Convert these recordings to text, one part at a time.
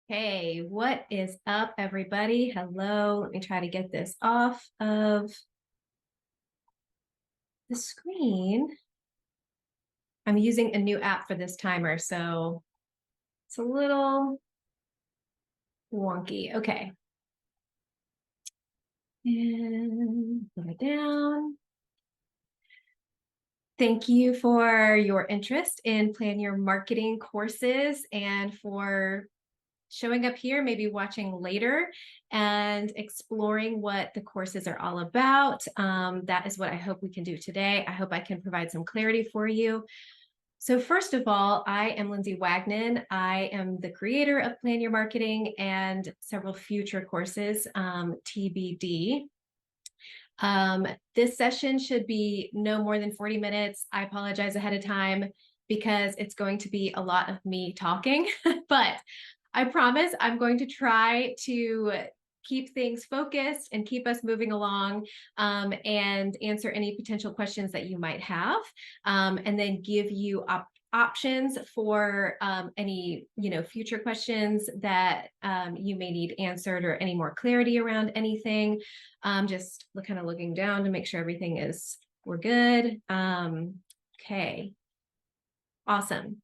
Hey, what is up, everybody? Hello. Let me try to get this off of the screen. I'm using a new app for this timer, so it's a little wonky. Okay. And put it down. Thank you for your interest in Plan Your Marketing courses and for showing up here, maybe watching later and exploring what the courses are all about. That is what I hope we can do today. I hope I can provide some clarity for you. So first of all, I am Lindsey Wagnon. I am the creator of Plan Your Marketing and several future courses, TBD. This session should be no more than 40 minutes. I apologize ahead of time because it's going to be a lot of me talking, but I promise I'm going to try to keep things focused and keep us moving along, and answer any potential questions that you might have, and then give you options for any future questions that you may need answered or any more clarity around anything. Just kind of looking down to make sure everything is we're good. Okay, awesome.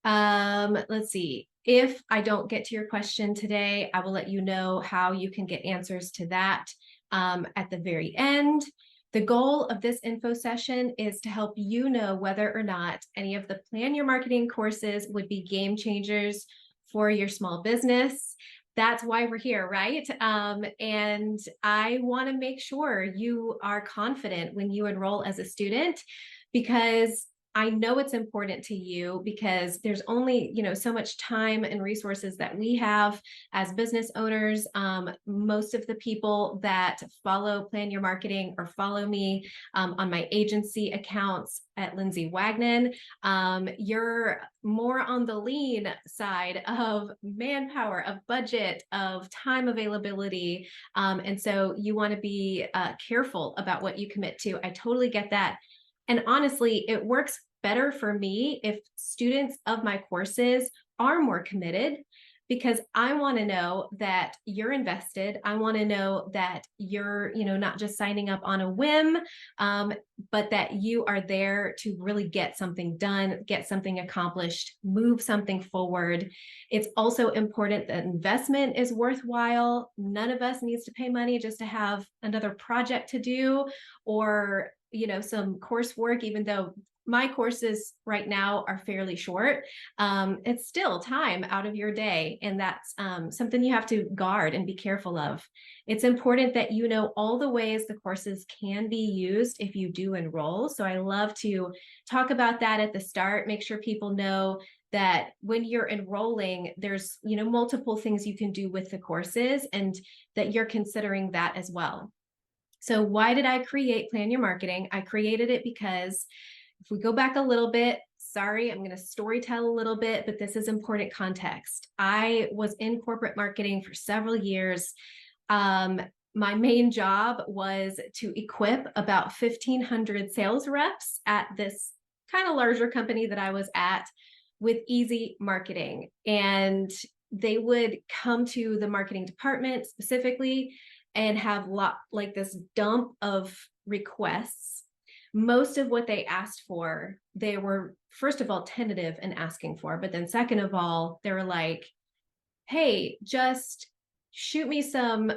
Let's see. If I don't get to your question today, I will let you know how you can get answers to that at the very end. The goal of this info session is to help you know whether or not any of the Plan Your Marketing courses would be game changers for your small business. That's why we're here, right? And I want to make sure you are confident when you enroll as a student, because I know it's important to you, because there's only, so much time and resources that we have as business owners. Most of the people that follow Plan Your Marketing or follow me on my agency accounts at Lindsey Wagnon, you're more on the lean side of manpower, of budget, of time availability. And so you want to be careful about what you commit to. I totally get that. And honestly, it works better for me if students of my courses are more committed, because I want to know that you're invested. I want to know that you're, not just signing up on a whim, but that you are there to really get something done, get something accomplished, move something forward. It's also important that investment is worthwhile. None of us needs to pay money just to have another project to do, or some coursework. Even though my courses right now are fairly short, it's still time out of your day. And that's something you have to guard and be careful of. It's important that you know all the ways the courses can be used if you do enroll. So I love to talk about that at the start, make sure people know that when you're enrolling, there's multiple things you can do with the courses, and that you're considering that as well. So why did I create Plan Your Marketing? I created it because if we go back a little bit, sorry, I'm going to story tell a little bit, but this is important context. I was in corporate marketing for several years. My main job was to equip about 1,500 sales reps at this kind of larger company that I was at with easy marketing. And they would come to the marketing department specifically and have like this dump of requests. Most of what they asked for, they were, first of all, tentative in asking for, but then second of all, they were like, hey, just shoot me some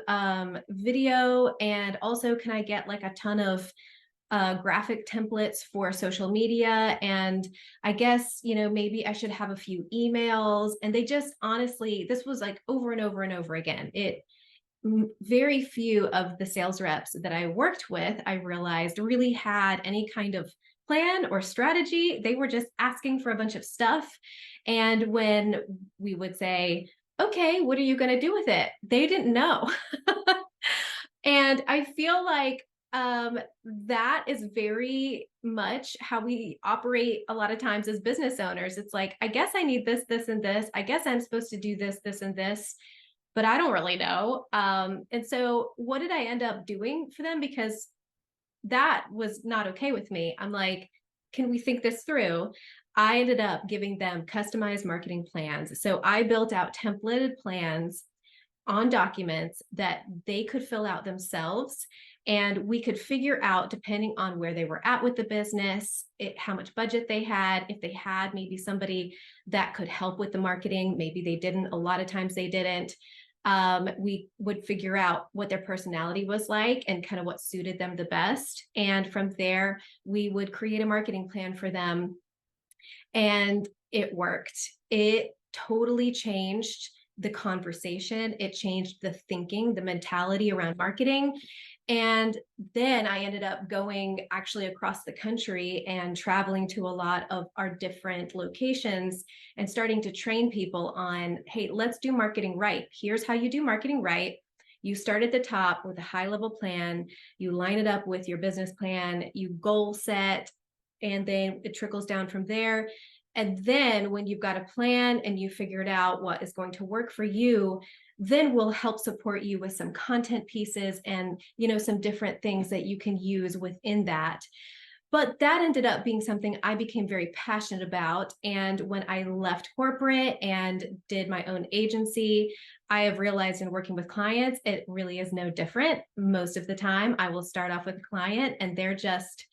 video, and also can I get like a ton of graphic templates for social media, and I guess maybe I should have a few emails. And they just, honestly, this was like over and over and over again. Very few of the sales reps that I worked with, I realized, really had any kind of plan or strategy. They were just asking for a bunch of stuff. And when we would say, okay, what are you going to do with it? They didn't know. And I feel like that is very much how we operate a lot of times as business owners. It's like, I guess I need this, this, and this. I guess I'm supposed to do this, this, and this, but I don't really know. And so what did I end up doing for them? Because that was not okay with me. I'm like, can we think this through? I ended up giving them customized marketing plans. So I built out templated plans on documents that they could fill out themselves. And we could figure out, depending on where they were at with the business, how much budget they had, if they had maybe somebody that could help with the marketing, maybe they didn't, a lot of times they didn't. We would figure out what their personality was like and kind of what suited them the best. And from there, we would create a marketing plan for them. And it worked. It totally changed the conversation. It changed the thinking, the mentality around marketing. And then I ended up going actually across the country and traveling to a lot of our different locations and starting to train people on, hey, let's do marketing right. Here's how you do marketing right. You start at the top with a high level plan, you line it up with your business plan, you goal set, and then it trickles down from there. And then when you've got a plan and you figured out what is going to work for you, then we'll help support you with some content pieces and, some different things that you can use within that. But that ended up being something I became very passionate about. And when I left corporate and did my own agency, I have realized in working with clients, it really is no different. Most of the time, I will start off with a client and they're just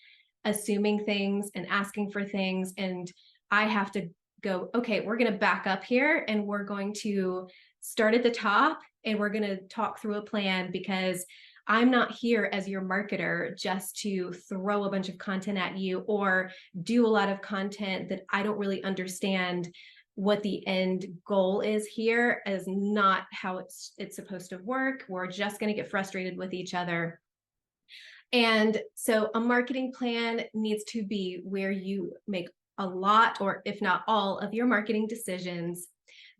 assuming things and asking for things. And I have to go, okay, we're going to back up here and we're going to start at the top and we're going to talk through a plan, because I'm not here as your marketer just to throw a bunch of content at you or do a lot of content that I don't really understand what the end goal is here, is not how it's supposed to work. We're just going to get frustrated with each other. And so a marketing plan needs to be where you make a lot, or if not all, of your marketing decisions.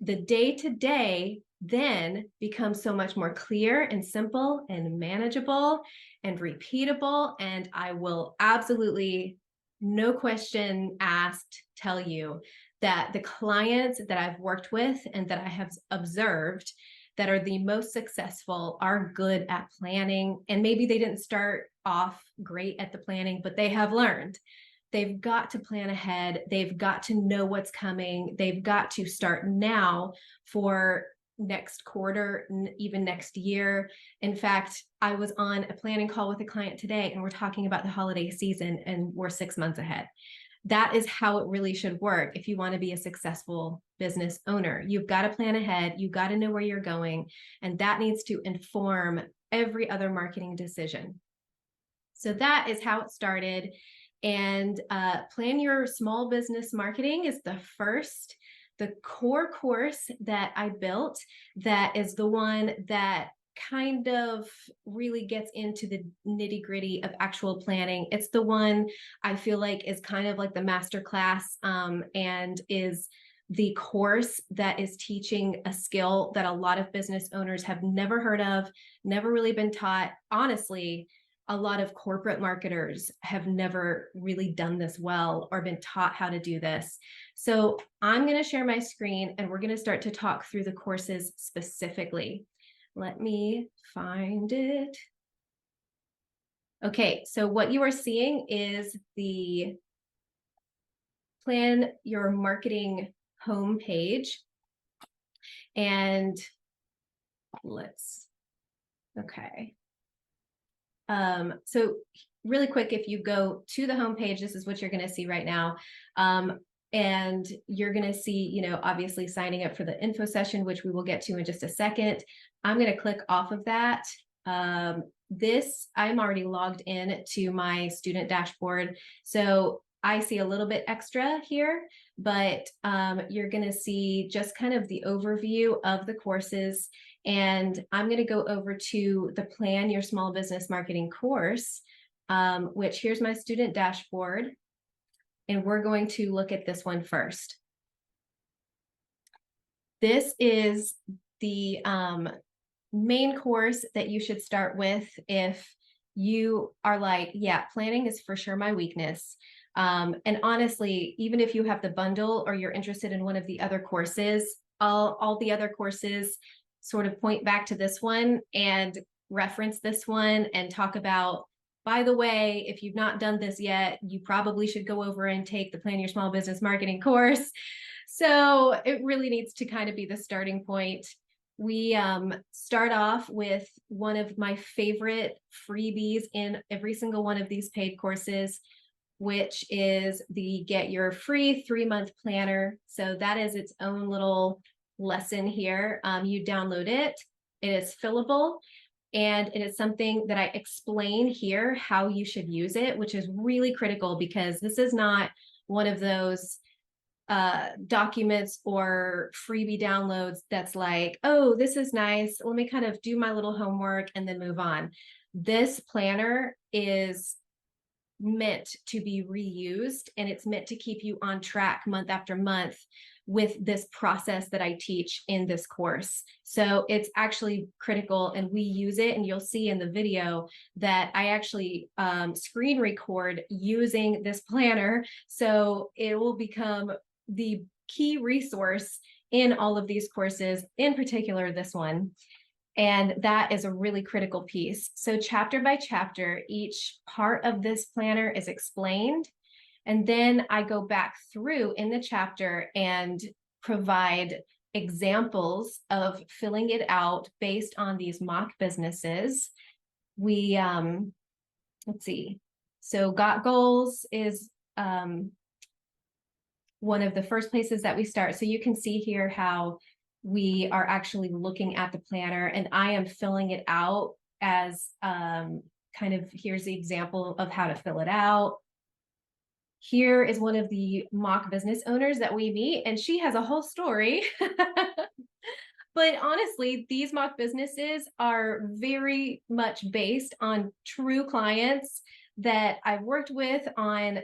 The day-to-day then becomes so much more clear and simple and manageable and repeatable. And I will absolutely, no question asked, tell you that the clients that I've worked with and that I have observed that are the most successful are good at planning. And maybe they didn't start off great at the planning, but they have learned. They've got to plan ahead. They've got to know what's coming. They've got to start now for next quarter, even next year. In fact, I was on a planning call with a client today and we're talking about the holiday season and we're 6 months ahead. That is how it really should work. If you want to be a successful business owner, you've got to plan ahead. You've got to know where you're going. And that needs to inform every other marketing decision. So that is how it started. And Plan Your Small Business Marketing is the core course that I built. That is the one that kind of really gets into the nitty gritty of actual planning. It's the one I feel like is kind of like the master class, and is the course that is teaching a skill that a lot of business owners have never heard of, never really been taught. Honestly, a lot of corporate marketers have never really done this well or been taught how to do this. So I'm going to share my screen and we're going to start to talk through the courses specifically. Let me find it. Okay, so what you are seeing is the Plan Your Marketing homepage. And okay. So really quick, if you go to the homepage, this is what you're going to see right now. And you're going to see, obviously signing up for the info session, which we will get to in just a second. I'm going to click off of that. I'm already logged in to my student dashboard. So I see a little bit extra here, but you're going to see just kind of the overview of the courses. And I'm going to go over to the Plan Your Small Business Marketing course, which here's my student dashboard. And we're going to look at this one first. This is the main course that you should start with if you are like, yeah, planning is for sure my weakness. And honestly, even if you have the bundle or you're interested in one of the other courses, all the other courses sort of point back to this one and reference this one and talk about by the way, if you've not done this yet, you probably should go over and take the Plan Your Small Business Marketing course. So it really needs to kind of be the starting point. We start off with one of my favorite freebies in every single one of these paid courses, which is the Get Your Free 3-month planner. So that is its own little lesson here. You download it. It is fillable. And it is something that I explain here how you should use it, which is really critical because this is not one of those documents or freebie downloads that's like, oh, this is nice. Let me kind of do my little homework and then move on. This planner is meant to be reused, and it's meant to keep you on track month after month with this process that I teach in this course. So it's actually critical, and we use it, and you'll see in the video that I actually screen record using this planner. So it will become the key resource in all of these courses, in particular this one. And that is a really critical piece. So chapter by chapter, each part of this planner is explained. And then I go back through in the chapter and provide examples of filling it out based on these mock businesses. We, let's see. So Got Goals is one of the first places that we start. So you can see here how we are actually looking at the planner, and I am filling it out as kind of, here's the example of how to fill it out. Here is one of the mock business owners that we meet, and she has a whole story. But honestly, these mock businesses are very much based on true clients that I've worked with on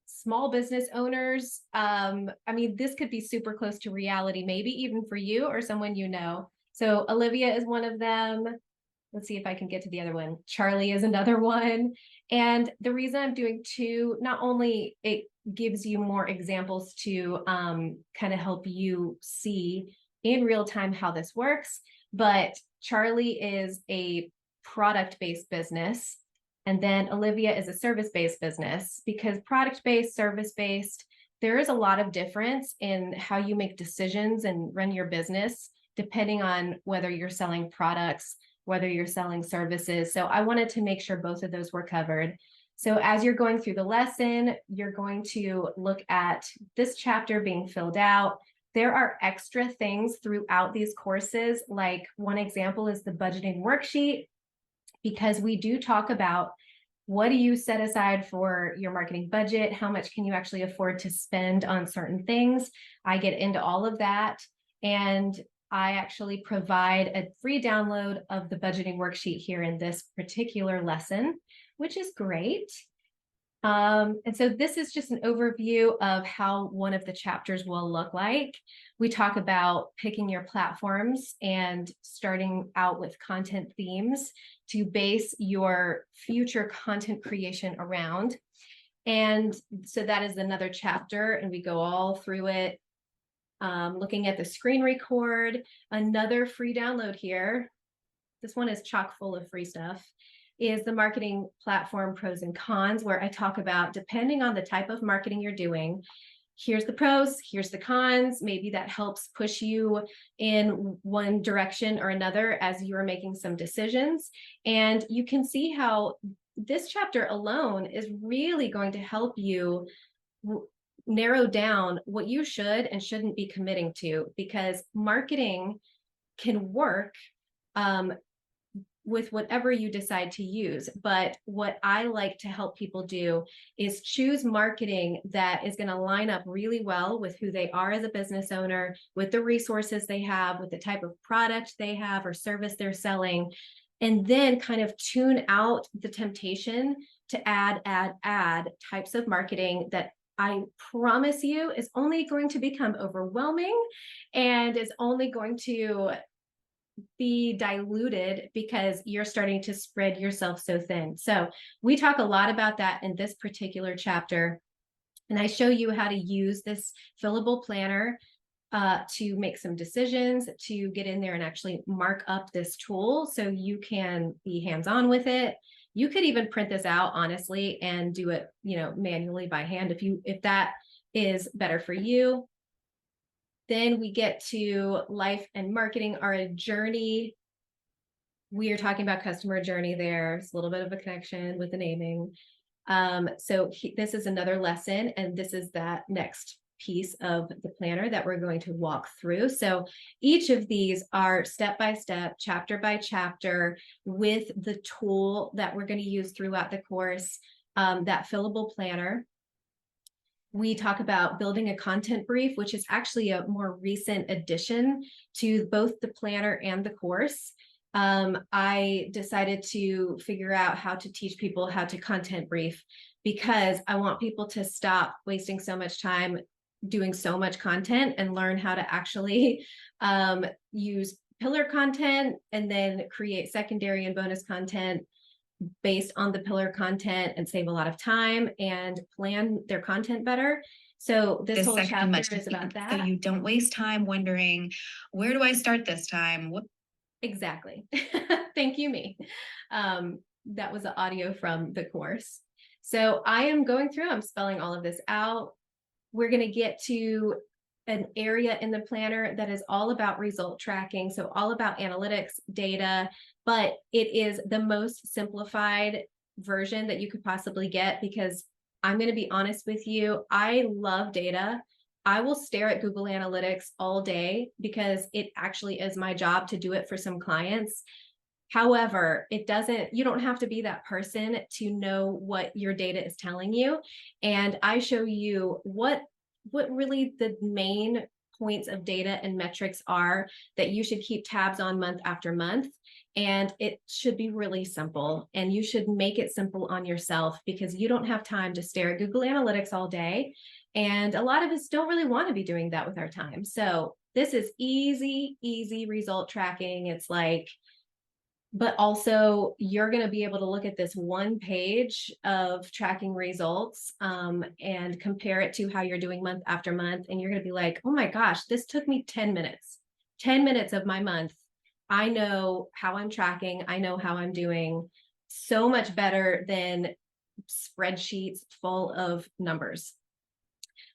small business owners. I mean, this could be super close to reality, maybe even for you or someone you know. So Olivia is one of them. Let's see if I can get to the other one. Charlie is another one. And the reason I'm doing two, not only it gives you more examples to kind of help you see in real time how this works, but Charlie is a product-based business. And then Olivia is a service-based business, because product-based, service-based, there is a lot of difference in how you make decisions and run your business, depending on whether you're selling products, whether you're selling services. So I wanted to make sure both of those were covered. So as you're going through the lesson, you're going to look at this chapter being filled out. There are extra things throughout these courses. Like one example is the budgeting worksheet, because we do talk about what do you set aside for your marketing budget? How much can you actually afford to spend on certain things? I get into all of that, and I actually provide a free download of the budgeting worksheet here in this particular lesson, which is great. And so this is just an overview of how one of the chapters will look like. We talk about picking your platforms and starting out with content themes to base your future content creation around. And so that is another chapter, and we go all through it. Looking at the screen record, another free download here. This one is chock full of free stuff. Is the marketing platform pros and cons, where I talk about, depending on the type of marketing you're doing, here's the pros, here's the cons. Maybe that helps push you in one direction or another as you are making some decisions. And you can see how this chapter alone is really going to help you narrow down what you should and shouldn't be committing to, because marketing can work with whatever you decide to use. But what I like to help people do is choose marketing that is going to line up really well with who they are as a business owner, with the resources they have, with the type of product they have or service they're selling, and then kind of tune out the temptation to add types of marketing that I promise you is only going to become overwhelming and is only going to be diluted because you're starting to spread yourself so thin. So we talk a lot about that in this particular chapter. And I show you how to use this fillable planner to make some decisions, to get in there and actually mark up this tool so you can be hands-on with it. You could even print this out, honestly, and do it, manually by hand if that is better for you. Then we get to life and marketing, our journey. We are talking about customer journey there. It's a little bit of a connection with the naming. This is another lesson, and this is that next piece of the planner that we're going to walk through. So each of these are step by step, chapter by chapter, with the tool that we're going to use throughout the course, that fillable planner. We talk about building a content brief, which is actually a more recent addition to both the planner and the course. I decided to figure out how to teach people how to content brief, because I want people to stop wasting so much time doing so much content and learn how to actually use pillar content and then create secondary and bonus content based on the pillar content and save a lot of time and plan their content better. So this whole chapter is about that. So you don't waste time wondering, where do I start this time? Exactly. Thank you, me. That was the audio from the course. So I am going through, I'm spelling all of this out. We're going to get to an area in the planner that is all about result tracking. So all about analytics, data, but it is the most simplified version that you could possibly get, because I'm going to be honest with you. I love data. I will stare at Google Analytics all day because it actually is my job to do it for some clients. However, you don't have to be that person to know what your data is telling you. And I show you what really the main points of data and metrics are that you should keep tabs on month after month. And it should be really simple, and you should make it simple on yourself, because you don't have time to stare at Google Analytics all day. And a lot of us don't really want to be doing that with our time. So this is easy result tracking. It's like, but also you're going to be able to look at this one page of tracking results and compare it to how you're doing month after month. And you're going to be like, oh my gosh, this took me 10 minutes of my month. I know how I'm tracking. I know how I'm doing, so much better than spreadsheets full of numbers.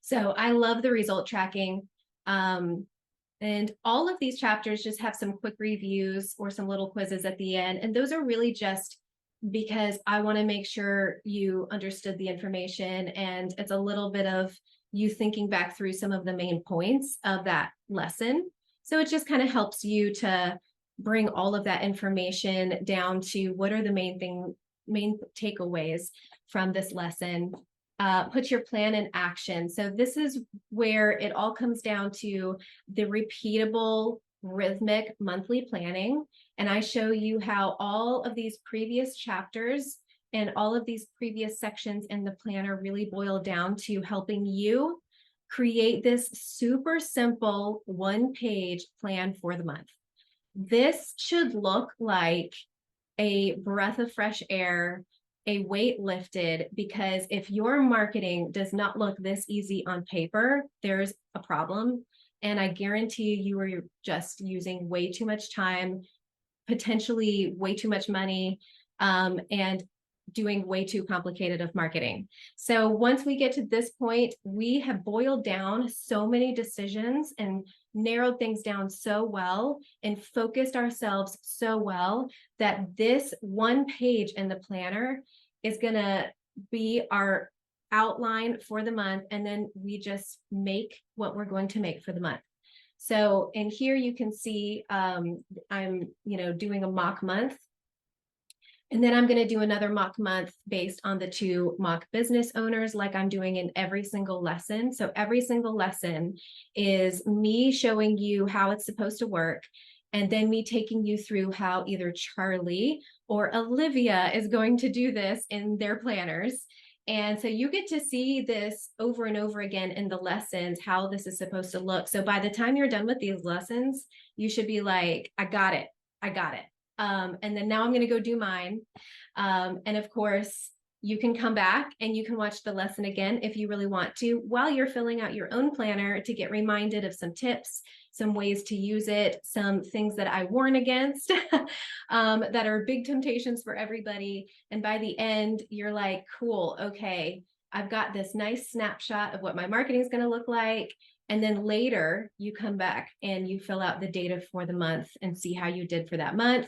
So I love the result tracking. And all of these chapters just have some quick reviews or some little quizzes at the end. And those are really just because I want to make sure you understood the information, and it's a little bit of you thinking back through some of the main points of that lesson. So it just kind of helps you to bring all of that information down to what are the main takeaways from this lesson. Put your plan in action. So this is where it all comes down to the repeatable, rhythmic monthly planning. And I show you how all of these previous chapters and all of these previous sections in the planner really boil down to helping you create this super simple one-page plan for the month. This should look like a breath of fresh air, a weight lifted, because if your marketing does not look this easy on paper, there's a problem. And I guarantee you are just using way too much time, potentially way too much money, and doing way too complicated of marketing. So once we get to this point, we have boiled down so many decisions and narrowed things down so well and focused ourselves so well that this one page in the planner is going to be our outline for the month. And then we just make what we're going to make for the month. So in here you can see I'm doing a mock month. And then I'm going to do another mock month based on the 2 mock business owners, like I'm doing in every single lesson. So every single lesson is me showing you how it's supposed to work, and then me taking you through how either Charlie or Olivia is going to do this in their planners. And so you get to see this over and over again in the lessons, how this is supposed to look. So by the time you're done with these lessons, you should be like, I got it. And then now I'm going to go do mine. And of course, you can come back and you can watch the lesson again if you really want to, while you're filling out your own planner to get reminded of some tips some ways to use it, some things that I warn against that are big temptations for everybody. And by the end, you're like, cool, okay, I've got this nice snapshot of what my marketing is going to look like. And then later you come back and you fill out the data for the month and see how you did for that month.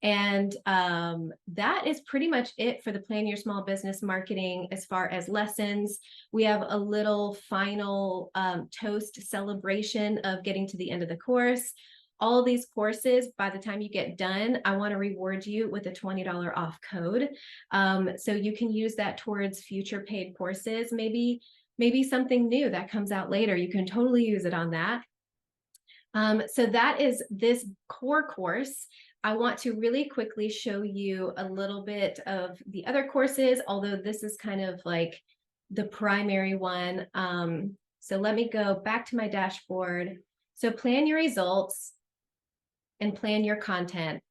And that is pretty much it for the Plan Your Small Business Marketing as far as lessons. We have a little final toast celebration of getting to the end of the course. All of these courses, by the time you get done, I want to reward you with a $20 off code. So you can use that towards future paid courses. Maybe something new that comes out later. You can totally use it on that. So that is this core course. I want to really quickly show you a little bit of the other courses, although this is kind of like the primary one. So let me go back to my dashboard. So plan your results and plan your content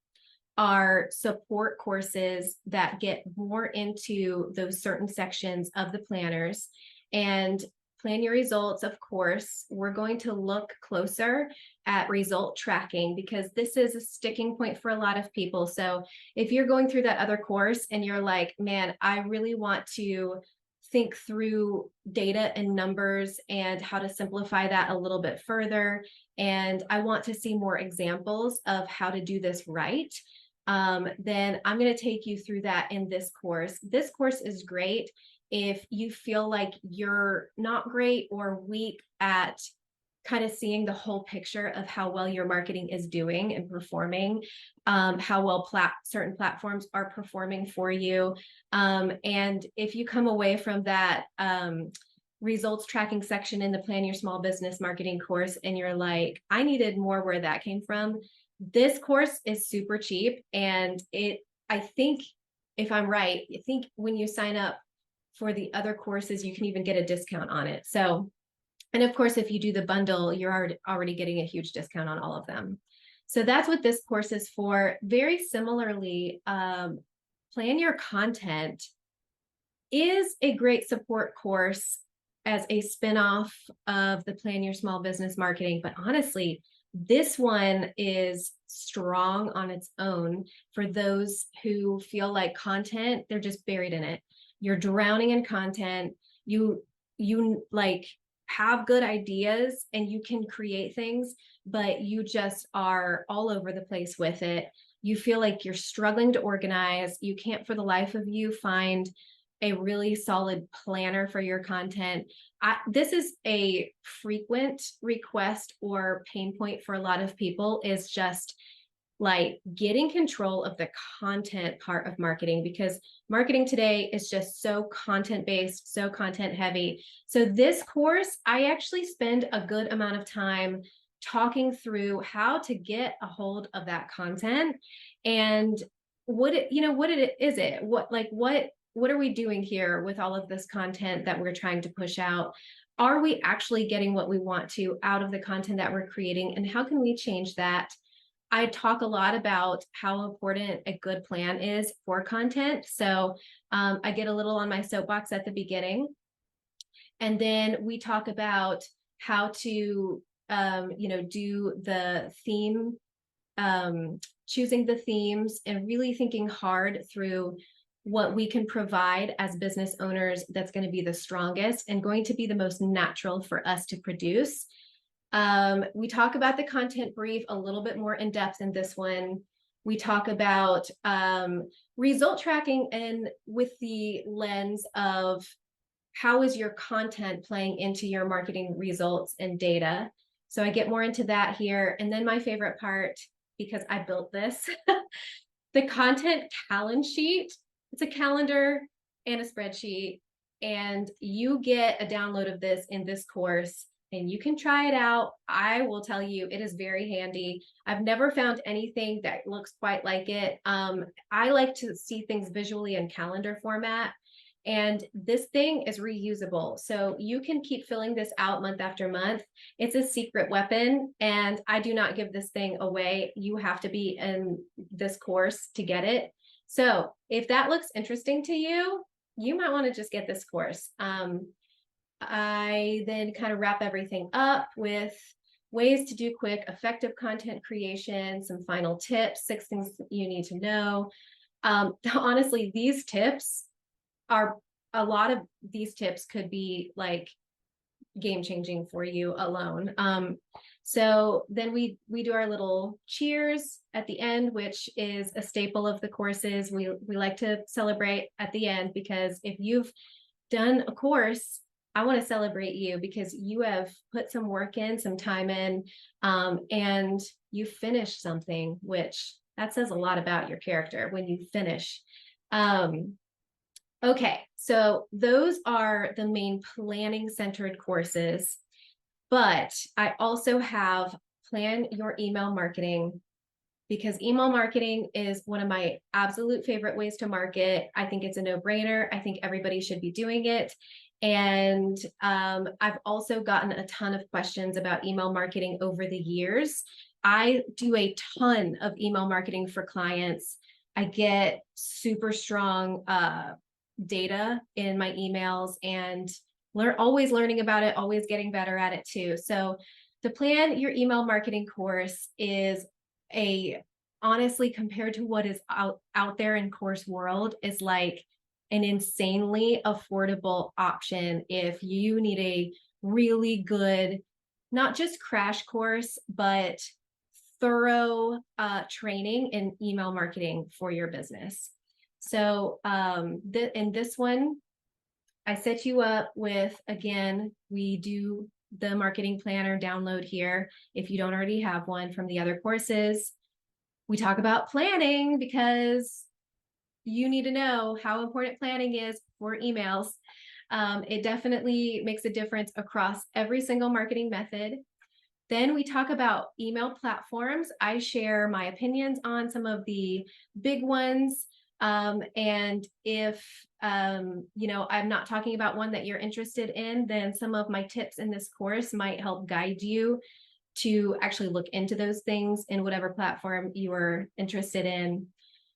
are support courses that get more into those certain sections of the planners. And plan your results, of course, we're going to look closer at result tracking because this is a sticking point for a lot of people. So if you're going through that other course and you're like, man, I really want to think through data and numbers and how to simplify that a little bit further, and I want to see more examples of how to do this right, then I'm going to take you through that in this course. This course is great if you feel like you're not great or weak at kind of seeing the whole picture of how well your marketing is doing and performing, how well certain platforms are performing for you. And if you come away from that results tracking section in the Plan Your Small Business Marketing course and you're like, I needed more where that came from, this course is super cheap. And I think, if I'm right, I think when you sign up for the other courses, you can even get a discount on it. So, and of course, if you do the bundle, you're already getting a huge discount on all of them. So that's what this course is for. Very similarly, Plan Your Content is a great support course as a spinoff of the Plan Your Small Business Marketing. But honestly, this one is strong on its own for those who feel like content, they're just buried in it. You're drowning in content. You like have good ideas and you can create things, but you just are all over the place with it. You feel like you're struggling to organize. You can't for the life of you find a really solid planner for your content. This is a frequent request or pain point for a lot of people, is just like getting control of the content part of marketing, because marketing today is just so content based, so content heavy. So this course, I actually spend a good amount of time talking through how to get a hold of that content and what are we doing here with all of this content that we're trying to push out? Are we actually getting what we want to out of the content that we're creating? And how can we change that? I talk a lot about how important a good plan is for content. So I get a little on my soapbox at the beginning. And then we talk about how to, do the theme, choosing the themes and really thinking hard through what we can provide as business owners that's going to be the strongest and going to be the most natural for us to produce. We talk about the content brief a little bit more in depth in this one. We talk about result tracking and with the lens of how is your content playing into your marketing results and data. So I get more into that here. And then my favorite part, because I built this, the content calendar sheet. It's a calendar and a spreadsheet, and you get a download of this in this course. And you can try it out. I will tell you, it is very handy. I've never found anything that looks quite like it. I like to see things visually in calendar format. And this thing is reusable. So you can keep filling this out month after month. It's a secret weapon. And I do not give this thing away. You have to be in this course to get it. So if that looks interesting to you, you might want to just get this course. I then kind of wrap everything up with ways to do quick, effective content creation, some final tips, 6 things that you need to know. Honestly, these tips are a lot of these tips could be like game changing for you alone. So then we do our little cheers at the end, which is a staple of the courses. We like to celebrate at the end, because if you've done a course, I want to celebrate you because you have put some work in, some time in, and you finished something, which that says a lot about your character when you finish. Okay, so those are the main planning centered courses, but I also have Plan Your Email Marketing, because email marketing is one of my absolute favorite ways to market. I think it's a no-brainer. I think everybody should be doing it. And I've also gotten a ton of questions about email marketing over the years. I do a ton of email marketing for clients. I get super strong data in my emails, and always learning about it, always getting better at it too. So the Plan Your Email Marketing course is honestly, compared to what is out there in course world, is like an insanely affordable option if you need a really good, not just crash course, but thorough training in email marketing for your business. So in this one, I set you up with, again, we do the marketing planner download here if you don't already have one from the other courses. We talk about planning because you need to know how important planning is for emails. It definitely makes a difference across every single marketing method. Then we talk about email platforms. I share my opinions on some of the big ones. And if I'm not talking about one that you're interested in, then some of my tips in this course might help guide you to actually look into those things in whatever platform you are interested in.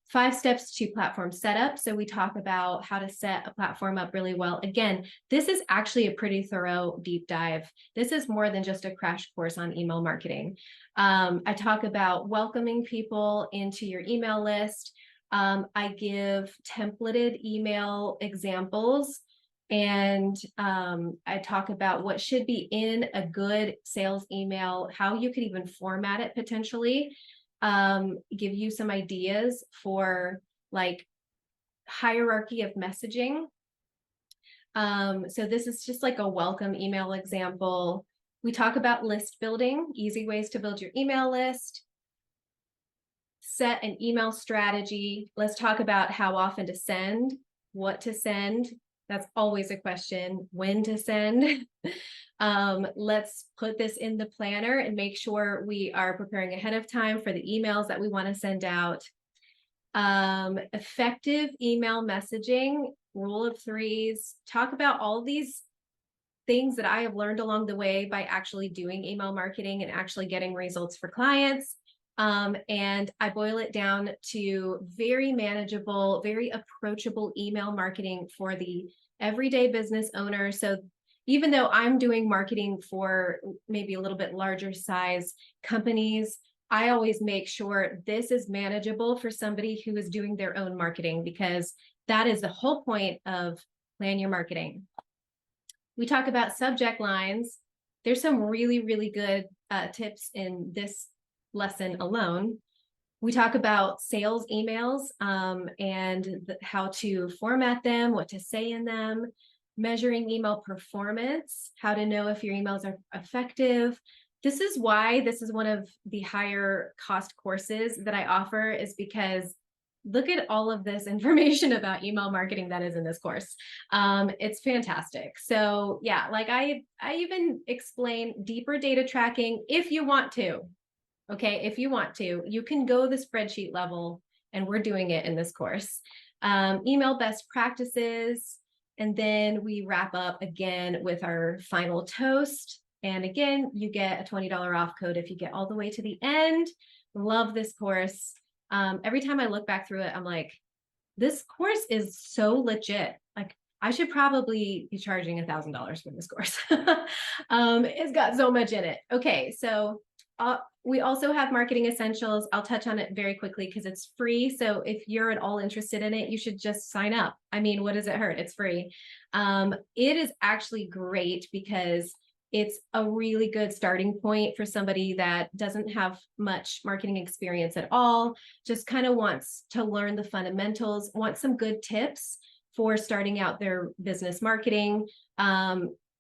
5 steps to platform setup. So we talk about how to set a platform up really well. Again, this is actually a pretty thorough deep dive. This is more than just a crash course on email marketing. I talk about welcoming people into your email list. I give templated email examples, and I talk about what should be in a good sales email, how you could even format it potentially, give you some ideas for like hierarchy of messaging. So this is just like a welcome email example. We talk about list building, easy ways to build your email list. Set an email strategy. Let's talk about how often to send, what to send. That's always a question. When to send. Let's put this in the planner and make sure we are preparing ahead of time for the emails that we want to send out. Effective email messaging, rule of 3s. Talk about all these things that I have learned along the way by actually doing email marketing and actually getting results for clients. And I boil it down to very manageable, very approachable email marketing for the everyday business owner. So even though I'm doing marketing for maybe a little bit larger size companies, I always make sure this is manageable for somebody who is doing their own marketing, because that is the whole point of Plan Your Marketing. We talk about subject lines. There's some really, really good tips in this lesson alone. We talk about sales emails and how to format them, what to say in them, measuring email performance, how to know if your emails are effective. This is why this is one of the higher cost courses that I offer, is because look at all of this information about email marketing that is in this course. It's fantastic. So yeah, like I even explain deeper data tracking if you want to. Okay, if you want to, you can go the spreadsheet level, and we're doing it in this course. Email best practices, and then we wrap up again with our final toast. And again, you get a $20 off code if you get all the way to the end. Love this course. Every time I look back through it, I'm like, this course is so legit. Like, I should probably be charging $1,000 for this course. It's got so much in it. Okay, so we also have marketing essentials. I'll touch on it very quickly because it's free. So if you're at all interested in it, you should just sign up. I mean, what does it hurt? It's free. It is actually great because it's a really good starting point for somebody that doesn't have much marketing experience at all, just kind of wants to learn the fundamentals, wants some good tips for starting out their business marketing.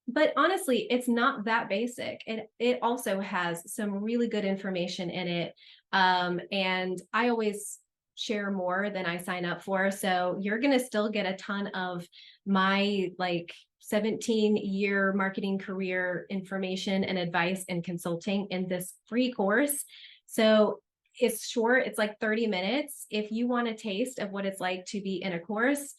But honestly, it's not that basic. It also has some really good information in it. And I always share more than I sign up for. So you're going to still get a ton of my 17-year marketing career information and advice and consulting in this free course. So it's short, it's like 30 minutes. If you want a taste of what it's like to be in a course,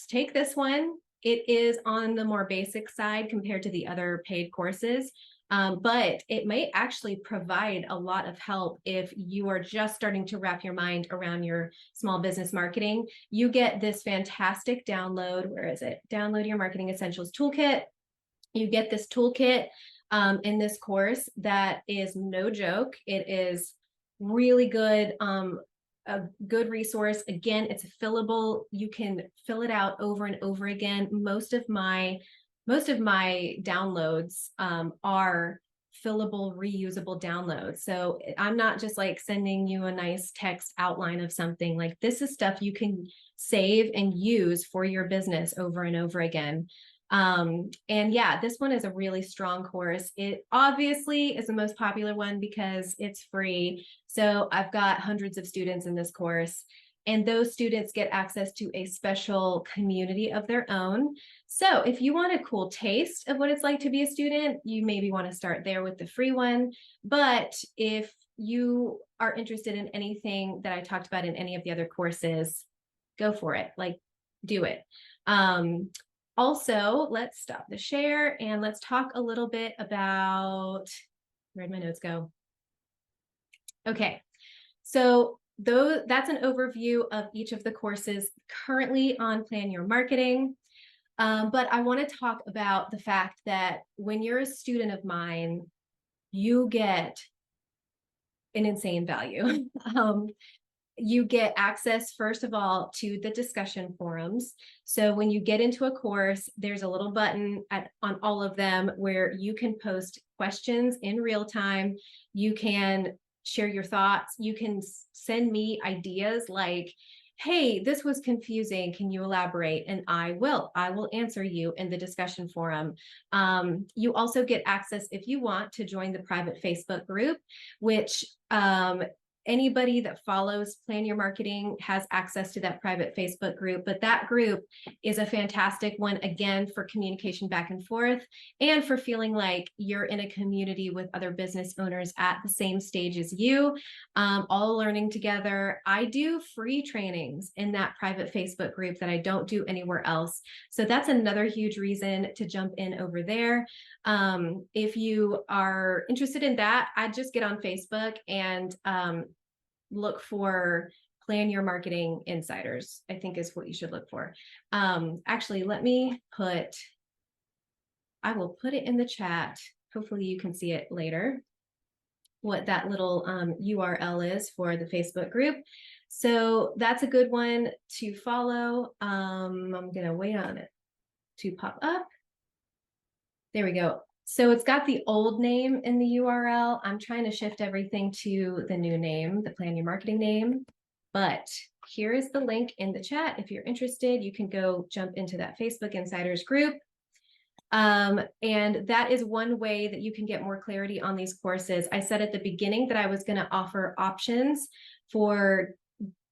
take this one. It is on the more basic side compared to the other paid courses, but it may actually provide a lot of help if you are just starting to wrap your mind around your small business marketing. You get this fantastic download. Where is it? Download your marketing essentials toolkit. You get this toolkit in this course that is no joke. It is really good. A good resource. Again, it's fillable. You can fill it out over and over again. Most of my downloads are fillable, reusable downloads. So I'm not just like sending you a nice text outline of something. Like, this is stuff you can save and use for your business over and over again. And yeah, this one is a really strong course. It obviously is the most popular one because it's free. So I've got hundreds of students in this course, and those students get access to a special community of their own. So if you want a cool taste of what it's like to be a student, you maybe want to start there with the free one. But if you are interested in anything that I talked about in any of the other courses, go for it. Like, do it. Also, let's stop the share and let's talk a little bit about, where'd my notes go? Okay, so that's an overview of each of the courses currently on Plan Your Marketing. But I want to talk about the fact that when you're a student of mine, you get an insane value. You get access, first of all, to the discussion forums. So when you get into a course, there's a little button on all of them where you can post questions in real time. You can share your thoughts. You can send me ideas like, hey, this was confusing. Can you elaborate? And I will answer you in the discussion forum. You also get access, if you want, to join the private Facebook group, which anybody that follows Plan Your Marketing has access to that private Facebook group. But that group is a fantastic one, again, for communication back and forth and for feeling like you're in a community with other business owners at the same stage as you, all learning together. I do free trainings in that private Facebook group that I don't do anywhere else. So that's another huge reason to jump in over there. If you are interested in that, I'd just get on Facebook and look for Plan Your Marketing Insiders, I think is what you should look for. Actually, I will put it in the chat. Hopefully you can see it later, what that little URL is for the Facebook group. So that's a good one to follow. I'm going to wait on it to pop up. There we go. So it's got the old name in the URL. I'm trying to shift everything to the new name, the Plan Your Marketing name. But here is the link in the chat. If you're interested, you can go jump into that Facebook Insiders group. And that is one way that you can get more clarity on these courses. I said at the beginning that I was going to offer options for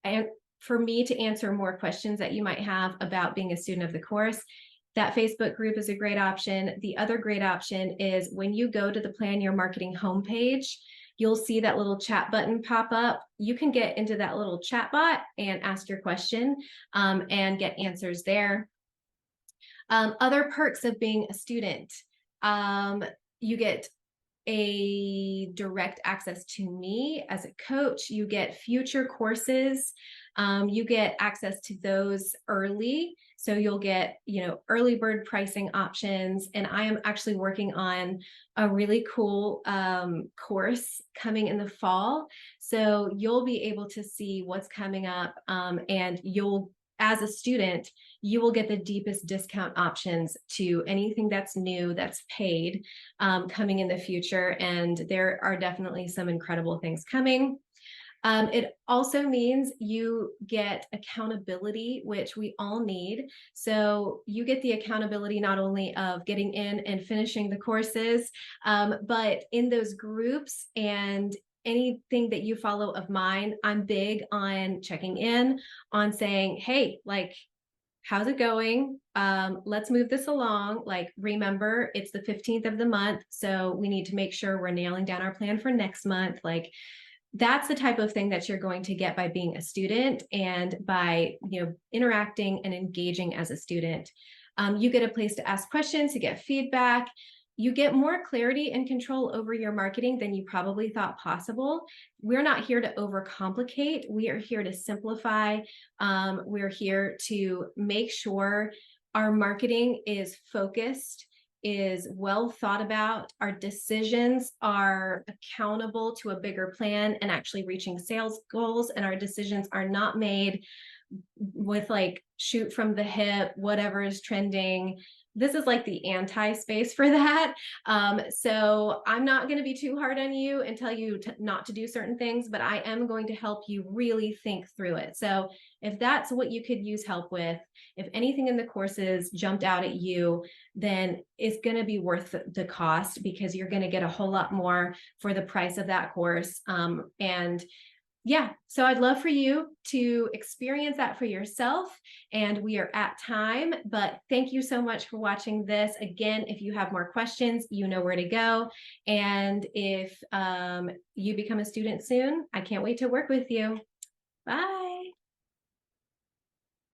me to answer more questions that you might have about being a student of the course. That Facebook group is a great option. The other great option is when you go to the Plan Your Marketing homepage, you'll see that little chat button pop up. You can get into that little chat bot and ask your question and get answers there. Other perks of being a student, you get a direct access to me as a coach. You get future courses. You get access to those early. So you'll get, early bird pricing options. And I am actually working on a really cool course coming in the fall. So you'll be able to see what's coming up, and as a student, you will get the deepest discount options to anything that's new, that's paid, coming in the future. And there are definitely some incredible things coming. It also means you get accountability, which we all need. So you get the accountability not only of getting in and finishing the courses, but in those groups and anything that you follow of mine, I'm big on checking in, on saying, hey, like, how's it going? Let's move this along. Like, remember, it's the 15th of the month, so we need to make sure we're nailing down our plan for next month. Like, that's the type of thing that you're going to get by being a student and by, interacting and engaging as a student. You get a place to ask questions, to get feedback. You get more clarity and control over your marketing than you probably thought possible. We're not here to overcomplicate. We are here to simplify. We're here to make sure our marketing is focused, is well thought about. Our decisions are accountable to a bigger plan and actually reaching sales goals. And our decisions are not made with like shoot from the hip, whatever is trending. This is like the anti-space for that. So I'm not going to be too hard on you and tell you not to do certain things, but I am going to help you really think through it. So if that's what you could use help with, if anything in the courses jumped out at you, then it's going to be worth the cost, because you're going to get a whole lot more for the price of that course. And yeah, so I'd love for you to experience that for yourself. And we are at time, but thank you so much for watching this. Again, if you have more questions, you know where to go. And if you become a student soon, I can't wait to work with you. Bye.